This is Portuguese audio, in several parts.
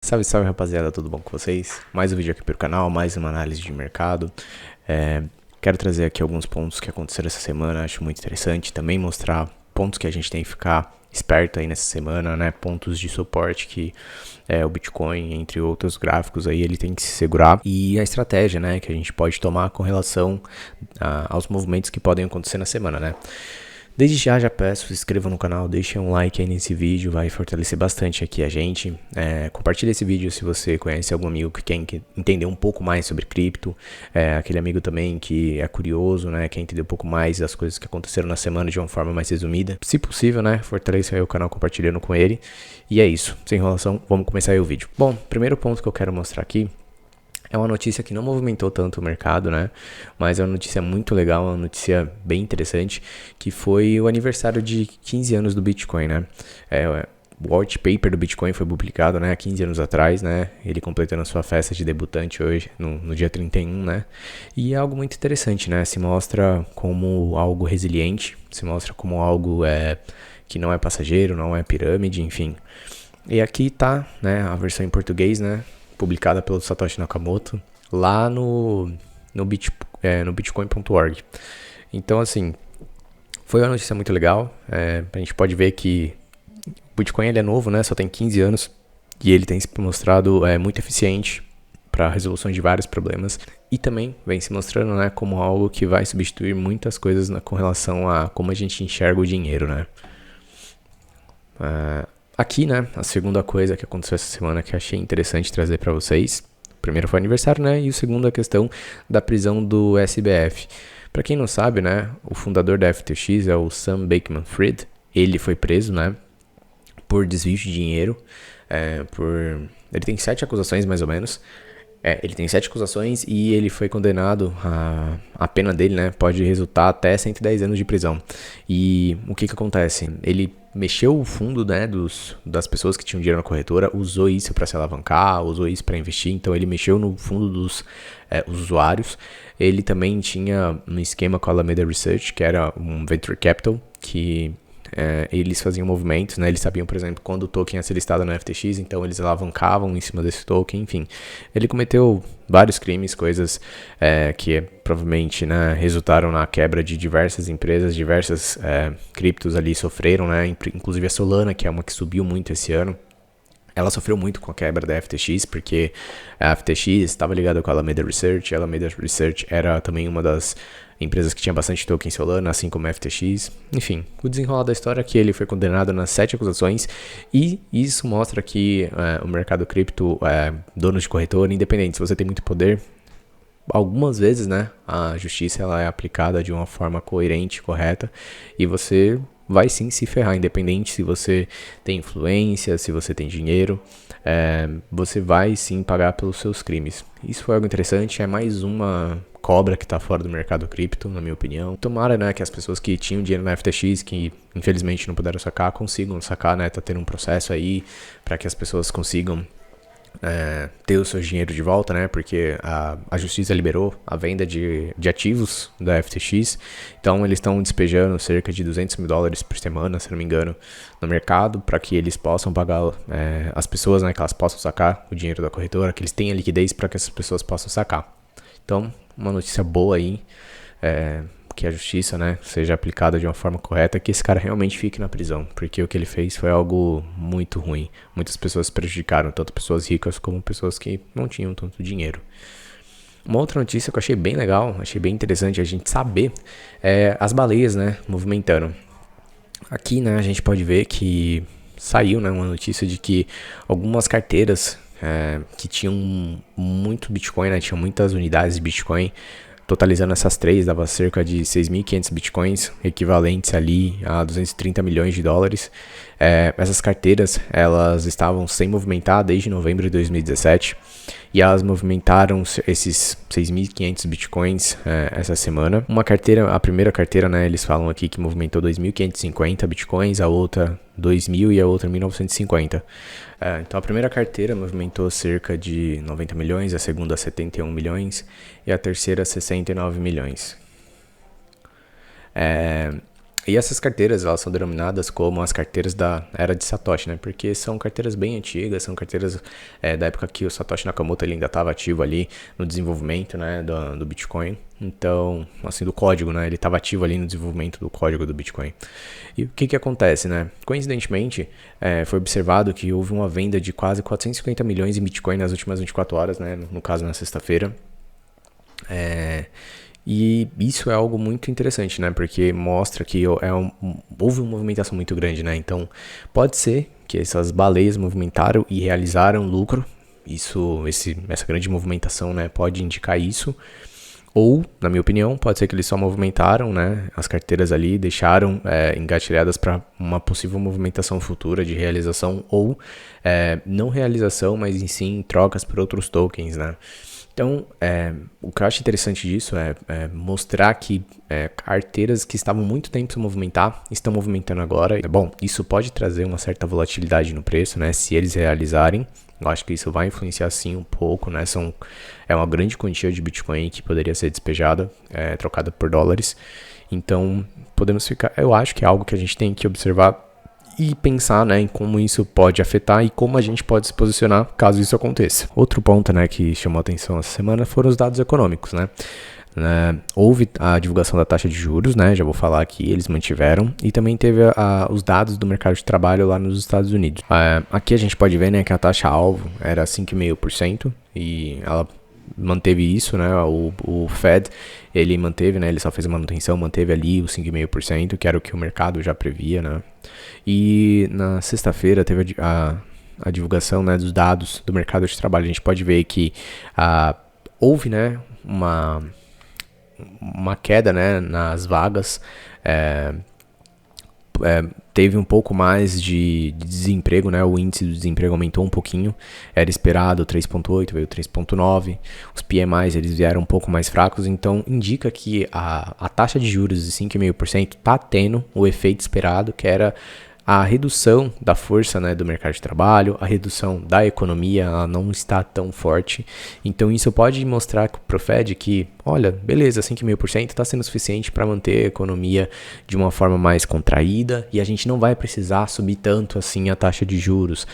Salve, salve rapaziada, tudo bom com vocês? Mais um vídeo aqui pro canal, mais uma análise de mercado. Quero trazer aqui alguns pontos que aconteceram essa semana, acho muito interessante. Também mostrar pontos que a gente tem que ficar esperto aí nessa semana, né? Pontos de suporte que o Bitcoin, entre outros gráficos aí, ele tem que se segurar. E a estratégia, né, que a gente pode tomar com relação aos movimentos que podem acontecer na semana, né? Desde já peço, se inscreva no canal, deixe um like aí nesse vídeo, vai fortalecer bastante aqui a gente. Compartilhe esse vídeo se você conhece algum amigo que quer entender um pouco mais sobre cripto, aquele amigo também que é curioso, né, quer entender um pouco mais das coisas que aconteceram na semana de uma forma mais resumida. Se possível, né, fortaleça aí o canal compartilhando com ele. E é isso, sem enrolação, vamos começar aí o vídeo. Bom, primeiro ponto que eu quero mostrar aqui é uma notícia que não movimentou tanto o mercado, né? Mas é uma notícia muito legal, uma notícia bem interessante, que foi o aniversário de 15 anos do Bitcoin, né? O white paper do Bitcoin foi publicado, né, há 15 anos atrás, né? Ele completando a sua festa de debutante hoje, no dia 31, né? E é algo muito interessante, né? Se mostra como algo resiliente, se mostra como algo que não é passageiro, não é pirâmide, enfim. E aqui tá, né, a versão em português, né? Publicada pelo Satoshi Nakamoto, lá no bitcoin.org. Então, assim, foi uma notícia muito legal. A gente pode ver que o Bitcoin ele é novo, né? Só tem 15 anos. E ele tem se mostrado muito eficiente para a resolução de vários problemas. E também vem se mostrando, né, como algo que vai substituir muitas coisas com relação a como a gente enxerga o dinheiro, né? Aqui, né, a segunda coisa que aconteceu essa semana que achei interessante trazer para vocês. O primeiro foi o aniversário, né, e o segundo a questão da prisão do SBF. Para quem não sabe, né, o fundador da FTX é o Sam Bankman-Fried. Ele foi preso, né, por desvio de dinheiro. Ele tem 7 acusações, mais ou menos. Ele tem 7 acusações e ele foi condenado, a pena dele, né, pode resultar até 110 anos de prisão. E o que acontece? Ele mexeu o fundo, né, das pessoas que tinham dinheiro na corretora, usou isso para se alavancar, usou isso para investir, então ele mexeu no fundo dos usuários. Ele também tinha um esquema com a Alameda Research, que era um venture capital, que eles faziam movimentos, né? Eles sabiam, por exemplo, quando o token ia ser listado no FTX, então eles alavancavam em cima desse token, enfim. Ele cometeu vários crimes, coisas que provavelmente, né, resultaram na quebra de diversas empresas, diversas criptos ali sofreram, né? Inclusive a Solana, que é uma que subiu muito esse ano. Ela sofreu muito com a quebra da FTX, porque a FTX estava ligada com a Alameda Research. A Alameda Research era também uma das empresas que tinha bastante token Solana, assim como a FTX. Enfim, o desenrolar da história é que ele foi condenado nas 7 acusações e isso mostra que o mercado cripto, dono de corretora, independente, se você tem muito poder, algumas vezes, né, a justiça ela é aplicada de uma forma coerente, correta, e você vai sim se ferrar, independente se você tem influência, se você tem dinheiro, você vai sim pagar pelos seus crimes. Isso foi algo interessante, é mais uma cobra que está fora do mercado cripto, na minha opinião. Tomara, né, que as pessoas que tinham dinheiro na FTX, que infelizmente não puderam sacar, consigam sacar, né, tá tendo um processo aí para que as pessoas consigam ter o seu dinheiro de volta, né? Porque a justiça liberou a venda de ativos da FTX. Então eles estão despejando cerca de $200 mil por semana, se não me engano, no mercado, para que eles possam pagar as pessoas, né? Que elas possam sacar o dinheiro da corretora, que eles tenham liquidez para que essas pessoas possam sacar. Então, uma notícia boa aí. Que a justiça, né, seja aplicada de uma forma correta, que esse cara realmente fique na prisão, porque o que ele fez foi algo muito ruim. Muitas pessoas se prejudicaram, tanto pessoas ricas como pessoas que não tinham tanto dinheiro. Uma outra notícia que eu achei bem legal, achei bem interessante a gente saber, as baleias, né, movimentando. Aqui, né, a gente pode ver que saiu, né, uma notícia de que algumas carteiras que tinham muito Bitcoin, né, tinham muitas unidades de Bitcoin. Totalizando essas 3, dava cerca de 6.500 bitcoins, equivalentes ali a $230 milhões. Essas carteiras, elas estavam sem movimentar desde novembro de 2017 e elas movimentaram esses 6.500 bitcoins essa semana. Uma carteira, a primeira carteira, né, eles falam aqui que movimentou 2.550 bitcoins, a outra 2.000 e a outra 1.950. Então a primeira carteira movimentou cerca de 90 milhões, a segunda 71 milhões e a terceira 69 milhões. E essas carteiras, elas são denominadas como as carteiras da era de Satoshi, né? Porque são carteiras bem antigas, são carteiras da época que o Satoshi Nakamoto ele ainda estava ativo ali no desenvolvimento, né, do Bitcoin. Então, assim, do código, né? Ele estava ativo ali no desenvolvimento do código do Bitcoin. E o que acontece, né? Coincidentemente, foi observado que houve uma venda de quase 450 milhões em Bitcoin nas últimas 24 horas, né? No caso, na sexta-feira. E isso é algo muito interessante, né? Porque mostra que houve uma movimentação muito grande, né? Então, pode ser que essas baleias movimentaram e realizaram lucro. Essa grande movimentação, né? Pode indicar isso. Ou, na minha opinião, pode ser que eles só movimentaram, né? As carteiras ali, deixaram engatilhadas para uma possível movimentação futura de realização ou não realização, mas em sim trocas por outros tokens, né? Então, o que eu acho interessante disso é mostrar que carteiras que estavam muito tempo se movimentar, estão movimentando agora. Bom, isso pode trazer uma certa volatilidade no preço, né? Se eles realizarem, eu acho que isso vai influenciar sim um pouco, né? É uma grande quantia de Bitcoin que poderia ser despejada, trocada por dólares. Então, eu acho que é algo que a gente tem que observar e pensar, né, em como isso pode afetar e como a gente pode se posicionar caso isso aconteça. Outro ponto, né, que chamou atenção essa semana foram os dados econômicos, né? Houve a divulgação da taxa de juros, né? Já vou falar aqui, eles mantiveram. E também teve os dados do mercado de trabalho lá nos Estados Unidos. Aqui a gente pode ver, né, que a taxa-alvo era 5,5% e ela manteve isso, né? O Fed, ele manteve, né? Ele só fez a manutenção, manteve ali os 5,5%, que era o que o mercado já previa, né? E na sexta-feira teve a divulgação, né, dos dados do mercado de trabalho. A gente pode ver que houve, né, uma queda, né, nas vagas. Teve um pouco mais de desemprego, né? O índice do desemprego aumentou um pouquinho. Era esperado 3,8, veio 3,9. Os PMIs eles vieram um pouco mais fracos, então indica que a taxa de juros de 5,5% está tendo o efeito esperado, que era a redução da força, né, do mercado de trabalho, a redução da economia, ela não está tão forte. Então isso pode mostrar para o Fed que, olha, beleza, 5,5% está sendo suficiente para manter a economia de uma forma mais contraída e a gente não vai precisar subir tanto assim a taxa de juros.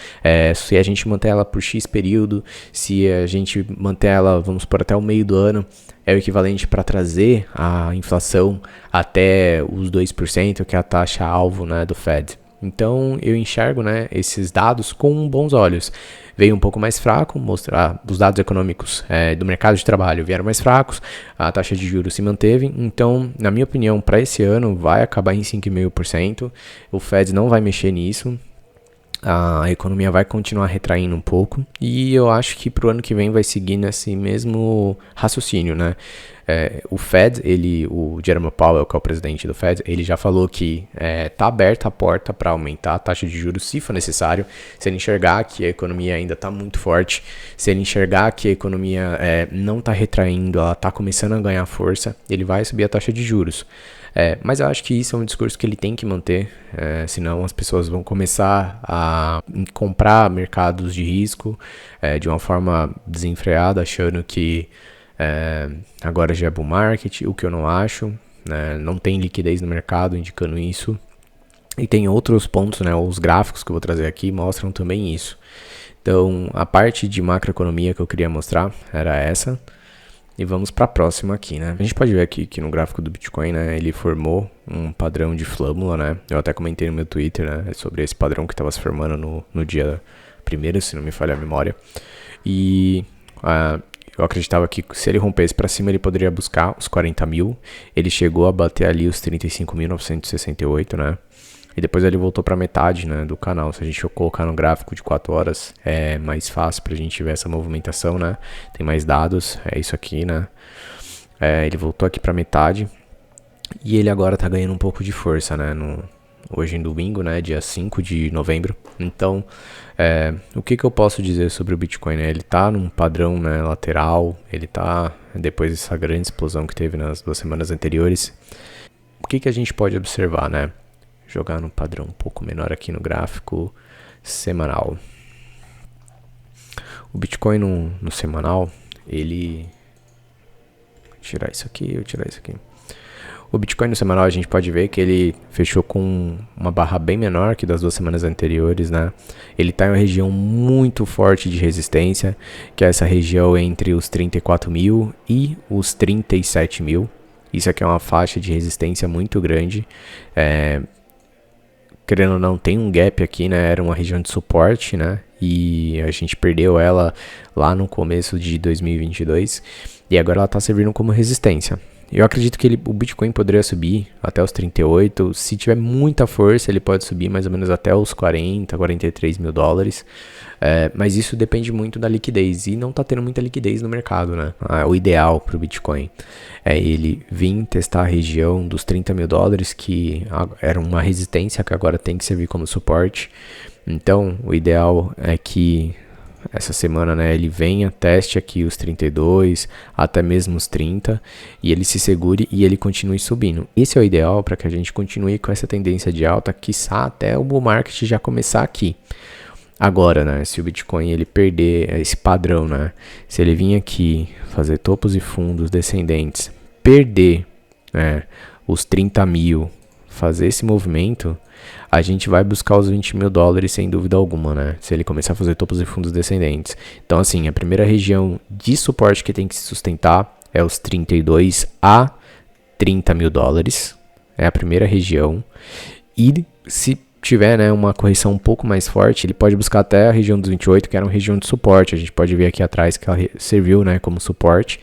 Se a gente manter ela por X período, se a gente manter ela, vamos por até o meio do ano, é o equivalente para trazer a inflação até os 2%, que é a taxa-alvo, né, do Fed. Então, eu enxergo, né, esses dados com bons olhos. Veio um pouco mais fraco, mostrar os dados econômicos do mercado de trabalho vieram mais fracos, a taxa de juros se manteve. Então, na minha opinião, para esse ano vai acabar em 5,5%. O Fed não vai mexer nisso. A economia vai continuar retraindo um pouco e eu acho que pro ano que vem vai seguir nesse mesmo raciocínio, né? O Fed, o Jerome Powell, que é o presidente do Fed, ele já falou que tá aberta a porta para aumentar a taxa de juros se for necessário, se ele enxergar que a economia ainda está muito forte, se ele enxergar que a economia não está retraindo, ela está começando a ganhar força, ele vai subir a taxa de juros. Mas eu acho que isso é um discurso que ele tem que manter, senão as pessoas vão começar a comprar mercados de risco de uma forma desenfreada, achando que agora já é bull market, o que eu não acho, né? Não tem liquidez no mercado indicando isso. E tem outros pontos, né? Os gráficos que eu vou trazer aqui mostram também isso. Então, a parte de macroeconomia que eu queria mostrar era essa. E vamos para a próxima aqui, né? A gente pode ver aqui que no gráfico do Bitcoin, né, ele formou um padrão de flâmula, né? Eu até comentei no meu Twitter, né, sobre esse padrão que estava se formando no dia primeiro, se não me falha a memória. E eu acreditava que se ele rompesse para cima, ele poderia buscar os 40 mil. Ele chegou a bater ali os 35.968, né? E depois ele voltou para metade, né, do canal. Se a gente colocar no gráfico de 4 horas, é mais fácil para a gente ver essa movimentação, né? Tem mais dados, é isso aqui, né? Ele voltou aqui para metade. E ele agora tá ganhando um pouco de força, né? Hoje em domingo, né, dia 5 de novembro. Então, o que eu posso dizer sobre o Bitcoin, né? Ele tá num padrão, né, lateral. Ele tá, depois dessa grande explosão que teve nas 2 semanas anteriores. O que a gente pode observar, né? Jogar no padrão um pouco menor aqui no gráfico semanal. O Bitcoin no semanal, ele... Vou tirar isso aqui. O Bitcoin no semanal a gente pode ver que ele fechou com uma barra bem menor que das 2 semanas anteriores, né? Ele está em uma região muito forte de resistência, que é essa região entre os 34 mil e os 37 mil. Isso aqui é uma faixa de resistência muito grande. Querendo ou não, tem um gap aqui, né? Era uma região de suporte, né? E a gente perdeu ela lá no começo de 2022. E agora ela está servindo como resistência. Eu acredito que o Bitcoin poderia subir até os 38. Se tiver muita força, ele pode subir mais ou menos até os 40, 43 mil dólares. Mas isso depende muito da liquidez. E não está tendo muita liquidez no mercado, né? O ideal para o Bitcoin é ele vir testar a região dos 30 mil dólares, que era uma resistência que agora tem que servir como suporte. Então, o ideal é que essa semana, né, ele venha, teste aqui os 32, até mesmo os 30, e ele se segure e ele continue subindo. Esse é o ideal para que a gente continue com essa tendência de alta, quiçá até o bull market já começar aqui. Agora, né, se o Bitcoin ele perder esse padrão, né, se ele vir aqui fazer topos e fundos descendentes, perder, né, os 30 mil, fazer esse movimento, a gente vai buscar os 20 mil dólares sem dúvida alguma, né? Se ele começar a fazer topos e fundos descendentes. Então, assim, a primeira região de suporte que tem que se sustentar é os 32 a 30 mil dólares. É a primeira região. E se tiver, né, uma correção um pouco mais forte, ele pode buscar até a região dos 28, que era uma região de suporte. A gente pode ver aqui atrás que ela serviu, né, como suporte.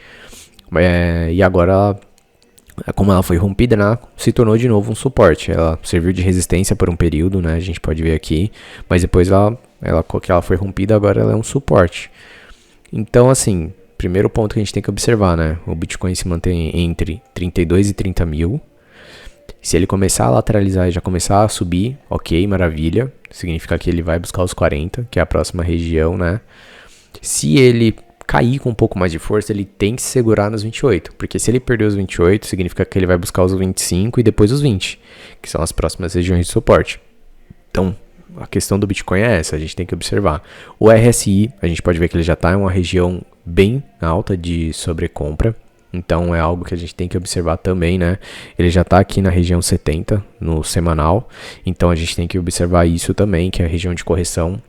E agora como ela foi rompida, né, se tornou de novo um suporte. Ela serviu de resistência por um período, né, a gente pode ver aqui, mas depois que ela foi rompida, agora ela é um suporte. Então, assim, primeiro ponto que a gente tem que observar, né, o Bitcoin se mantém entre 32 e 30 mil. Se ele começar a lateralizar e já começar a subir, ok, maravilha, significa que ele vai buscar os 40, que é a próxima região, né. Se ele cair com um pouco mais de força, ele tem que se segurar nos 28, porque se ele perder os 28, significa que ele vai buscar os 25 e depois os 20, que são as próximas regiões de suporte. Então, a questão do Bitcoin é essa, a gente tem que observar. O RSI, a gente pode ver que ele já está em uma região bem alta de sobrecompra, então é algo que a gente tem que observar também, né? Ele já está aqui na região 70 no semanal, então a gente tem que observar isso também, que é a região de correção.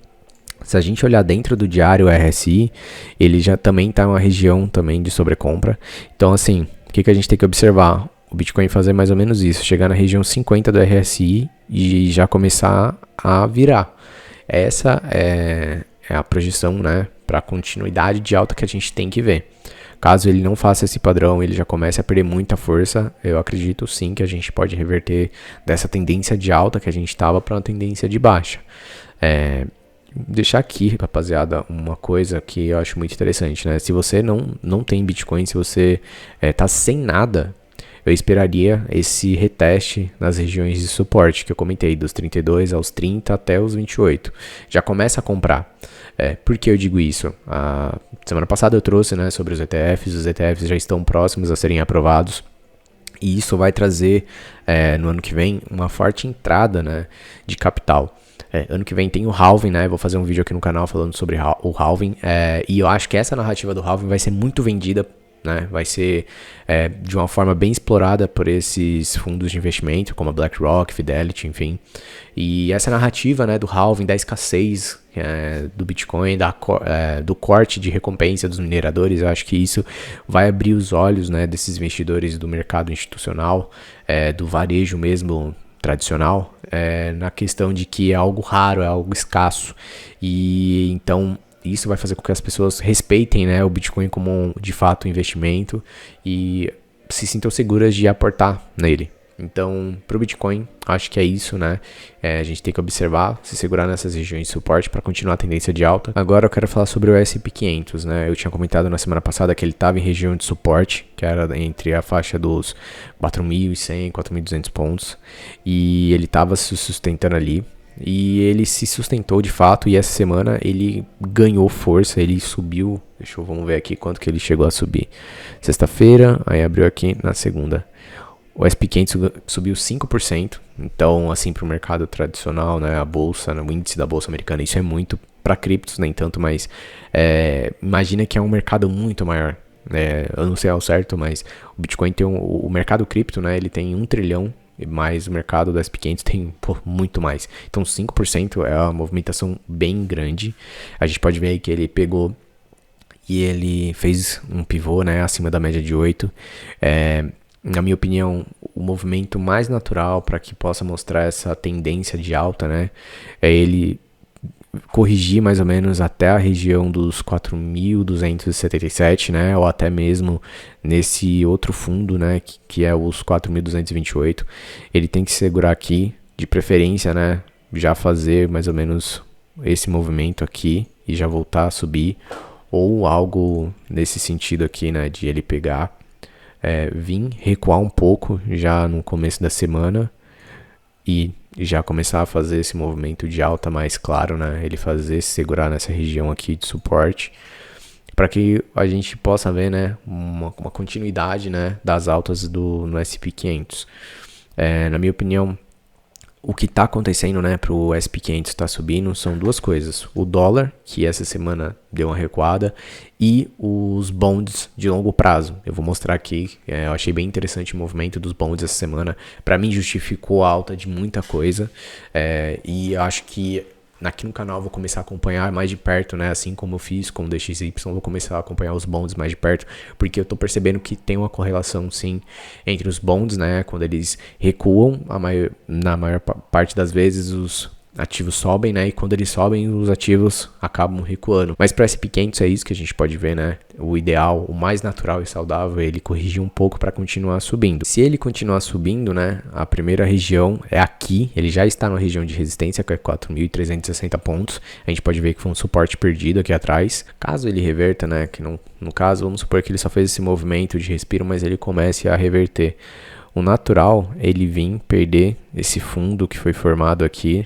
Se a gente olhar dentro do diário RSI, ele já também está em uma região também de sobrecompra. Então, assim, o que a gente tem que observar? O Bitcoin fazer mais ou menos isso, chegar na região 50 do RSI e já começar a virar. Essa é a projeção, né, para a continuidade de alta que a gente tem que ver. Caso ele não faça esse padrão, ele já comece a perder muita força, eu acredito sim que a gente pode reverter dessa tendência de alta que a gente estava para uma tendência de baixa. Deixar aqui, rapaziada, uma coisa que eu acho muito interessante, né? Se você não tem Bitcoin, se você tá sem nada, eu esperaria esse reteste nas regiões de suporte que eu comentei, dos 32 aos 30 até os 28. Já começa a comprar. Por que eu digo isso? Semana passada eu trouxe, né, sobre os ETFs já estão próximos a serem aprovados. E isso vai trazer, no ano que vem, uma forte entrada, né, de capital. Ano que vem tem o halving, né? Vou fazer um vídeo aqui no canal falando sobre o halving. E eu acho que essa narrativa do halving vai ser muito vendida, né? Vai ser de uma forma bem explorada por esses fundos de investimento, como a BlackRock, Fidelity, enfim. E essa narrativa, né, do halving, da escassez do Bitcoin, do corte de recompensa dos mineradores, eu acho que isso vai abrir os olhos, né, desses investidores do mercado institucional, do varejo mesmo, tradicional, na questão de que é algo raro, é algo escasso, e então isso vai fazer com que as pessoas respeitem, né, o Bitcoin como de fato um investimento e se sintam seguras de aportar nele. Então, para o Bitcoin, acho que é isso, né? A gente tem que observar, se segurar nessas regiões de suporte para continuar a tendência de alta. Agora eu quero falar sobre o S&P 500, né? Eu tinha comentado na semana passada que ele estava em região de suporte, que era entre a faixa dos 4.100 e 4.200 pontos, e ele estava se sustentando ali. E ele se sustentou de fato, e essa semana ele ganhou força, ele subiu, vamos ver aqui quanto que ele chegou a subir. Sexta-feira, aí abriu aqui na segunda. O S&P 500 subiu 5%, então assim para o mercado tradicional, né, a bolsa, né, o índice da bolsa americana, isso é muito para criptos, nem tanto, mas imagina que é um mercado muito maior. Eu não sei ao certo, mas o Bitcoin tem o mercado cripto, né? Ele tem 1 trilhão, mas o mercado do SP500 tem muito mais. Então 5% é uma movimentação bem grande. A gente pode ver aí que ele pegou e ele fez um pivô, né, acima da média de 8. Na minha opinião, o movimento mais natural para que possa mostrar essa tendência de alta, né, é ele corrigir mais ou menos até a região dos 4.277, né, ou até mesmo nesse outro fundo, né, que é os 4.228. Ele tem que segurar aqui, de preferência, né, já fazer mais ou menos esse movimento aqui e já voltar a subir, ou algo nesse sentido aqui, né, de ele pegar, vir recuar um pouco já no começo da semana e já começar a fazer esse movimento de alta mais claro, né, ele segurar nessa região aqui de suporte, para que a gente possa ver, né, uma continuidade, né, das altas no SP500. Na minha opinião, o que está acontecendo, né, para o SP500 estar subindo são duas coisas. O dólar, que essa semana deu uma recuada, e os bonds de longo prazo. Eu vou mostrar aqui, eu achei bem interessante o movimento dos bonds essa semana. Para mim justificou a alta de muita coisa, e acho que aqui no canal eu vou começar a acompanhar mais de perto, né? Assim como eu fiz com o DXY, vou começar a acompanhar os bonds mais de perto, porque eu tô percebendo que tem uma correlação, sim, entre os bonds, né? Quando eles recuam, na maior parte das vezes os ativos sobem, né? E quando eles sobem, os ativos acabam recuando. Mas para SP500 é isso que a gente pode ver, né? O ideal, o mais natural e saudável é ele corrigir um pouco para continuar subindo. Se ele continuar subindo, né? A primeira região é aqui. Ele já está na região de resistência, que é 4.360 pontos. A gente pode ver que foi um suporte perdido aqui atrás. Caso ele reverta, né? Que não, no caso, vamos supor que ele só fez esse movimento de respiro, mas ele comece a reverter. O natural é ele vir perder esse fundo que foi formado aqui,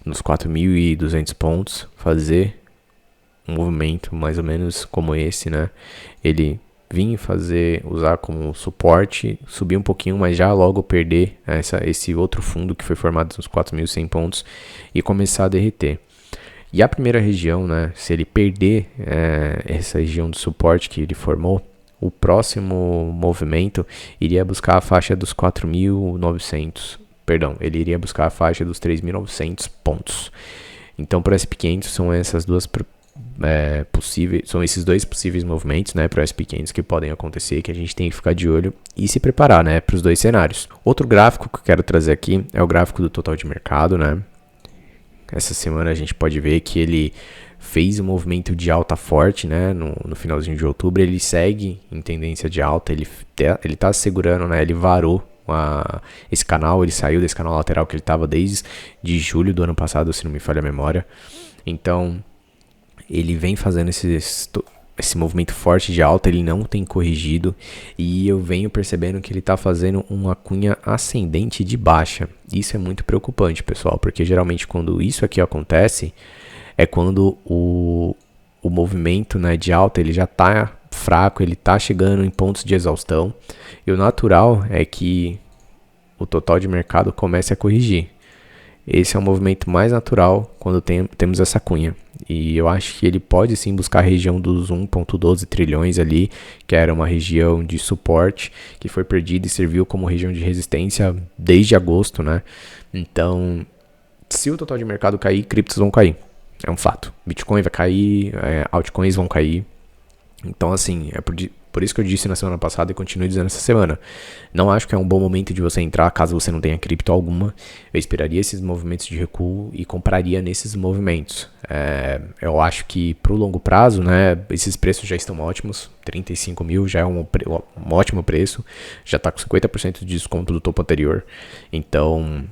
nos 4.200 pontos, fazer um movimento mais ou menos como esse, né? Ele vir usar como suporte, subir um pouquinho, mas já logo perder esse outro fundo que foi formado nos 4.100 pontos e começar a derreter. E a primeira região, né? Se ele perder essa região de suporte que ele formou, o próximo movimento iria buscar a faixa dos 4.900. Perdão, ele iria buscar a faixa dos 3.900 pontos. Então, para o SP500 são essas duas são esses dois possíveis movimentos, né, para o SP500 que podem acontecer, que a gente tem que ficar de olho e se preparar, né, para os dois cenários. Outro gráfico que eu quero trazer aqui é o gráfico do total de mercado, né. Essa semana a gente pode ver que ele fez um movimento de alta forte, né, no finalzinho de outubro. Ele segue em tendência de alta, ele tá segurando, né, ele varou esse canal, ele saiu desse canal lateral que ele estava desde julho do ano passado, se não me falha a memória. Então, ele vem fazendo esse movimento forte de alta, ele não tem corrigido, e eu venho percebendo que ele está fazendo uma cunha ascendente de baixa. Isso é muito preocupante, pessoal, porque geralmente quando isso aqui acontece, é quando o movimento, né, de alta ele já está fraco, ele está chegando em pontos de exaustão, e o natural é que o total de mercado comece a corrigir. Esse é o movimento mais natural quando temos essa cunha, e eu acho que ele pode sim buscar a região dos 1,12 trilhões ali, que era uma região de suporte que foi perdida e serviu como região de resistência desde agosto, né? Então, se o total de mercado cair, criptos vão cair, é um fato. Bitcoin vai cair, altcoins vão cair. Então, assim, é por isso que eu disse na semana passada e continuo dizendo essa semana. Não acho que é um bom momento de você entrar, caso você não tenha cripto alguma. Eu esperaria esses movimentos de recuo e compraria nesses movimentos. Eu acho que pro longo prazo, né, esses preços já estão ótimos. 35 mil já é um ótimo preço. Já está com 50% de desconto do topo anterior. Então,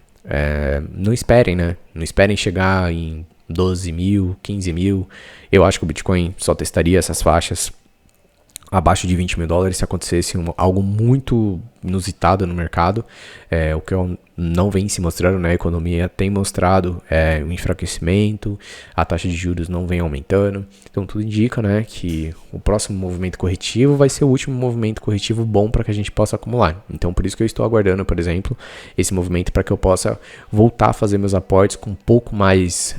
não esperem, né? Não esperem chegar em 12 mil, 15 mil. Eu acho que o Bitcoin só testaria essas faixas abaixo de 20 mil dólares se acontecesse algo muito inusitado no mercado, o que não vem se mostrando, né? A economia tem mostrado um enfraquecimento, a taxa de juros não vem aumentando, então tudo indica, né, que o próximo movimento corretivo vai ser o último movimento corretivo bom para que a gente possa acumular. Então por isso que eu estou aguardando, por exemplo, esse movimento para que eu possa voltar a fazer meus aportes com um pouco mais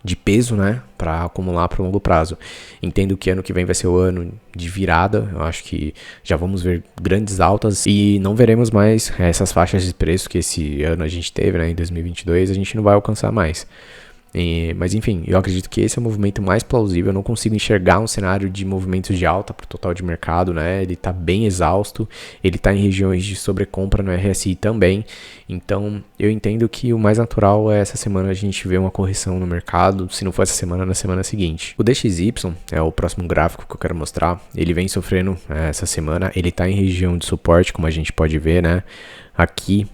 de peso, né, para acumular para o longo prazo. Entendo que ano que vem vai ser o ano de virada, eu acho que já vamos ver grandes altas e não veremos mais essas faixas de preço que esse ano a gente teve, né, em 2022, a gente não vai alcançar mais. Mas enfim, eu acredito que esse é o movimento mais plausível. Eu não consigo enxergar um cenário de movimentos de alta para o total de mercado, né? Ele está bem exausto, ele está em regiões de sobrecompra no RSI também. Então eu entendo que o mais natural é essa semana a gente ver uma correção no mercado, se não for essa semana, na semana seguinte. O DXY é o próximo gráfico que eu quero mostrar. Ele vem sofrendo essa semana, ele está em região de suporte, como a gente pode ver, né? Aqui,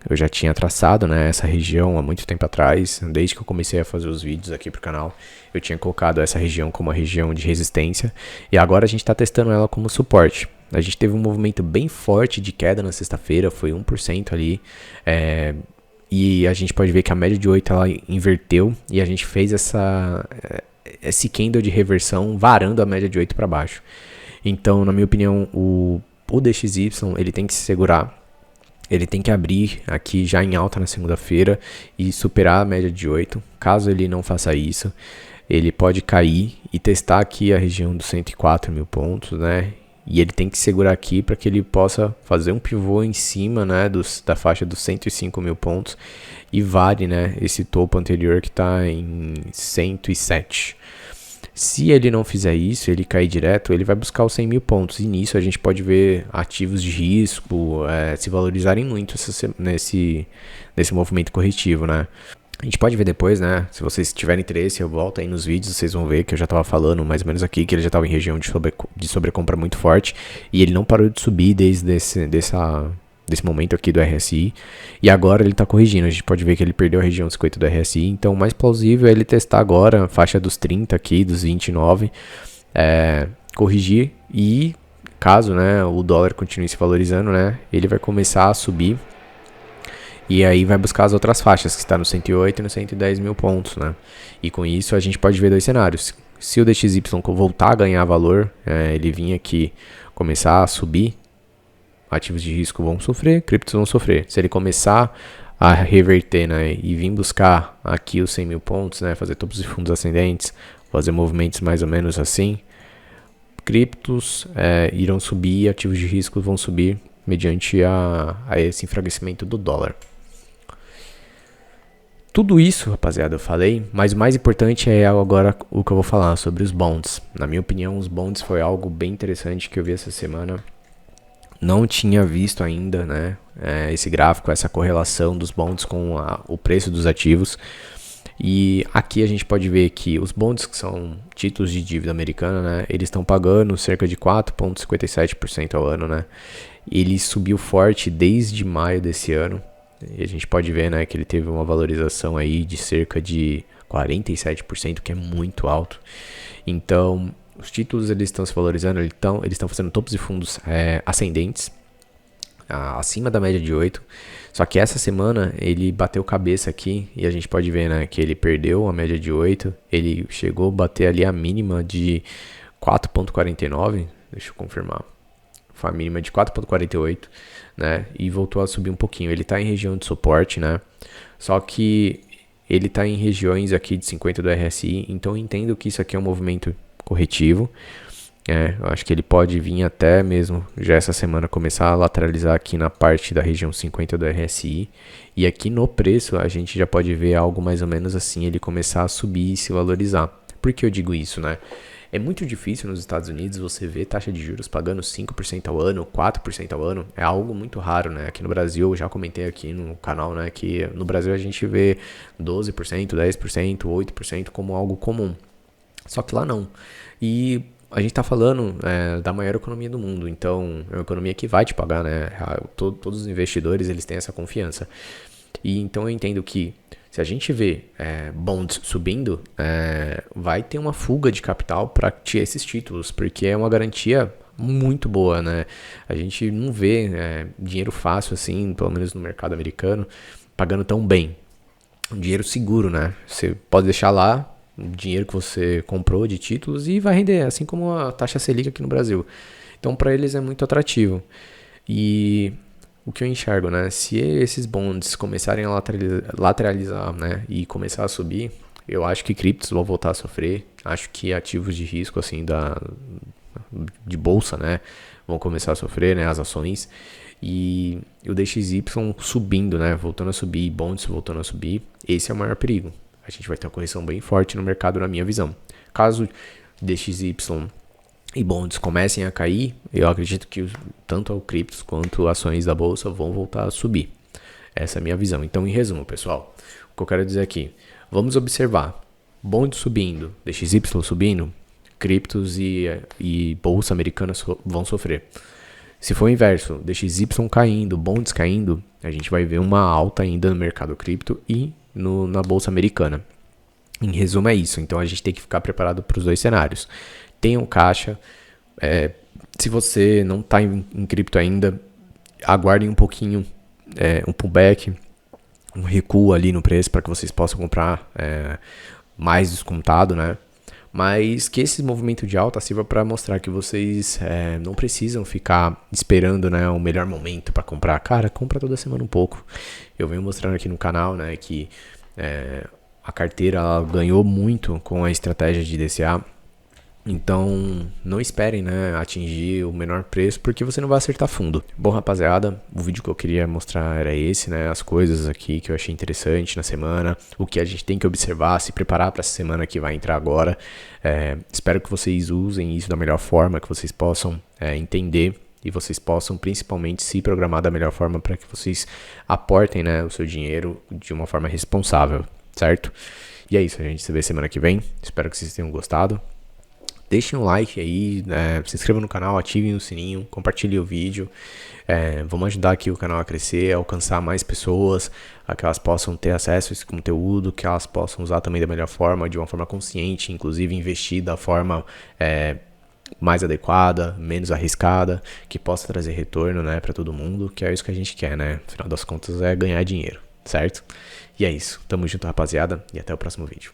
eu já tinha traçado, né, essa região há muito tempo atrás, desde que eu comecei a fazer os vídeos aqui pro canal, eu tinha colocado essa região como uma região de resistência, e agora a gente está testando ela como suporte. A gente teve um movimento bem forte de queda na sexta-feira, foi 1% ali, e a gente pode ver que a média de 8 ela inverteu, e a gente fez esse candle de reversão varando a média de 8 para baixo. Então, na minha opinião, o DXY ele tem que se segurar. Ele tem que abrir aqui já em alta na segunda-feira e superar a média de 8. Caso ele não faça isso, ele pode cair e testar aqui a região dos 104 mil pontos, né? E ele tem que segurar aqui para que ele possa fazer um pivô em cima, né, da faixa dos 105 mil pontos e vale, né, esse topo anterior que está em 107. Se ele não fizer isso, ele cair direto, ele vai buscar os 100 mil pontos. E nisso a gente pode ver ativos de risco se valorizarem muito nesse movimento corretivo, né? A gente pode ver depois, né? Se vocês tiverem interesse, eu volto aí nos vídeos, vocês vão ver que eu já estava falando mais ou menos aqui, que ele já estava em região de sobrecompra muito forte. E ele não parou de subir desde desse momento aqui do RSI, e agora ele está corrigindo. A gente pode ver que ele perdeu a região 50 do RSI, então o mais plausível é ele testar agora a faixa dos 30 aqui, dos 29, corrigir, e caso, né, o dólar continue se valorizando, né, ele vai começar a subir, e aí vai buscar as outras faixas, que está no 108 e no 110 mil pontos, né, e com isso a gente pode ver dois cenários. Se o DXY voltar a ganhar valor, ele vir aqui começar a subir, ativos de risco vão sofrer, criptos vão sofrer. Se ele começar a reverter, né, e vir buscar aqui os 100 mil pontos, né, fazer topos de fundos ascendentes, fazer movimentos mais ou menos assim, criptos irão subir e ativos de risco vão subir mediante a esse enfraquecimento do dólar. Tudo isso, rapaziada, eu falei, mas o mais importante é agora o que eu vou falar sobre os bonds. Na minha opinião, os bonds foi algo bem interessante que eu vi essa semana. Não tinha visto ainda, né, esse gráfico, essa correlação dos bonds com o preço dos ativos. E aqui a gente pode ver que os bonds, que são títulos de dívida americana, né, eles estão pagando cerca de 4,57% ao ano, né. Ele subiu forte desde maio desse ano. E a gente pode ver, né, que ele teve uma valorização aí de cerca de 47%, que é muito alto. Então, os títulos eles estão se valorizando, eles estão fazendo topos de fundos ascendentes, acima da média de 8. Só que essa semana ele bateu cabeça aqui e a gente pode ver, né, que ele perdeu a média de 8. Ele chegou a bater ali a mínima de 4,49. Deixa eu confirmar. Foi a mínima de 4,48, né? E voltou a subir um pouquinho. Ele está em região de suporte, né? Só que ele está em regiões aqui de 50 do RSI. Então eu entendo que isso aqui é um movimento corretivo. Eu acho que ele pode vir até mesmo já essa semana começar a lateralizar aqui na parte da região 50 do RSI. E aqui no preço a gente já pode ver algo mais ou menos assim, ele começar a subir e se valorizar. Por que eu digo isso, né? É muito difícil nos Estados Unidos você ver taxa de juros pagando 5% ao ano, 4% ao ano. É algo muito raro, né? Aqui no Brasil, eu já comentei aqui no canal, né, que no Brasil a gente vê 12%, 10%, 8% como algo comum. Só que lá não. E a gente está falando da maior economia do mundo, então é uma economia que vai te pagar, né? Todos os investidores eles têm essa confiança. E então eu entendo que se a gente vê bonds subindo, vai ter uma fuga de capital para esses títulos, porque é uma garantia muito boa, né? A gente não vê dinheiro fácil assim, pelo menos no mercado americano, pagando tão bem. Um dinheiro seguro, né? Você pode deixar lá o dinheiro que você comprou de títulos e vai render, assim como a taxa Selic aqui no Brasil. Então, para eles é muito atrativo. E o que eu enxergo, né? Se esses bonds começarem a lateralizar, né, e começar a subir, Eu acho que criptos vão voltar a sofrer. Acho que ativos de risco, assim, de bolsa, né? Vão começar a sofrer, né? As ações. E o DXY subindo, né? Voltando a subir, bonds voltando a subir. Esse é o maior perigo. A gente vai ter uma correção bem forte no mercado, na minha visão. Caso DXY e bonds comecem a cair, eu acredito que tanto o criptos quanto ações da bolsa vão voltar a subir. Essa é a minha visão. Então, em resumo, pessoal, o que eu quero dizer aqui, vamos observar bonds subindo, DXY subindo, criptos e bolsa americana vão sofrer. Se for o inverso, DXY caindo, bonds caindo, a gente vai ver uma alta ainda no mercado cripto e na bolsa americana. Em resumo é isso, então a gente tem que ficar preparado para os dois cenários. Tenham caixa, se você não está em cripto ainda, aguardem um pouquinho, um pullback, um recuo ali no preço para que vocês possam comprar mais descontado, né? Mas que esse movimento de alta sirva para mostrar que vocês não precisam ficar esperando, né, o melhor momento para comprar. Cara, compra toda semana um pouco. Eu venho mostrando aqui no canal, né, que a carteira ela ganhou muito com a estratégia de DCA. Então, não esperem, né, atingir o menor preço, porque você não vai acertar fundo. Bom, rapaziada, o vídeo que eu queria mostrar era esse, né, as coisas aqui que eu achei interessante na semana, o que a gente tem que observar, se preparar para essa semana que vai entrar agora. Espero que vocês usem isso da melhor forma, que vocês possam entender e vocês possam principalmente se programar da melhor forma para que vocês aportem, né, o seu dinheiro de uma forma responsável, certo? E é isso, a gente se vê semana que vem. Espero que vocês tenham gostado. Deixem um like aí, se inscrevam no canal, ativem o sininho, compartilhem o vídeo. Vamos ajudar aqui o canal a crescer, a alcançar mais pessoas, a que elas possam ter acesso a esse conteúdo, que elas possam usar também da melhor forma, de uma forma consciente, inclusive investir da forma mais adequada, menos arriscada, que possa trazer retorno, né, para todo mundo, que é isso que a gente quer, né? Afinal das contas é ganhar dinheiro, certo? E é isso. Tamo junto, rapaziada, e até o próximo vídeo.